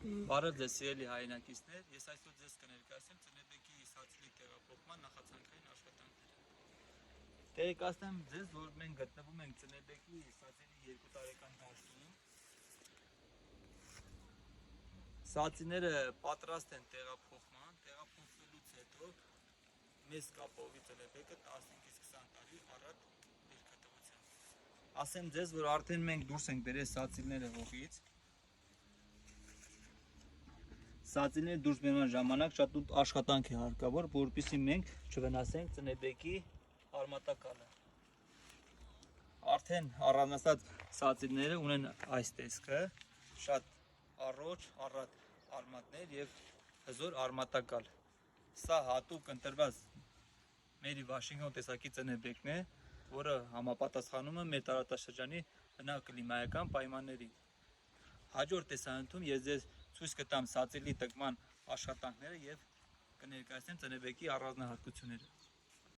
Բարև ձեզ սիրելի հայրենակիցներ, ես այսօր ձեզ կներկայացնեմ ծնեբեկի սացիլի տեղափոխման նախացանկային աշխատանքները։ Տեղեկացնեմ ձեզ, որ մենք գտնվում ենք ծնեբեկի սացիլի 2 տարեկան դաշտում։ Սացիները պատրաստ են տեղափոխման, տեղափոխվելուց հետո մեզ կապովի ծնեբեկը 15-ից 20 տարի առատ բերքատվությամբ։ Ասեմ ձեզ, որ արդեն մենք դուրս ենք բերել սացիլները հողից։ Սացիլները դուրս բերման ժամանակ շատ աշխատանք է հարկավոր, որպեսզի մենք չվնասենք ծնեբեկի արմատակալը։ Արդեն առանձնացած սացիլները ունեն այս տեսքը, շատ առողջ, առատ արմատներ եւ հզոր արմատակալ։ Սա հատուկ ընտրված մեր Վաշինգտոն տեսակի ծնեբեկն է, որը համապատասխանում է մեր տարածաշրջանի բնակլիմայական պայմաններին։ Հաջորդ տեսանյութում ես ձեզ ցույց կտամ սացիլի տկման աշխատանքները եւ կներկայացնեմ ծնեբեկի առանձնահատկությունները։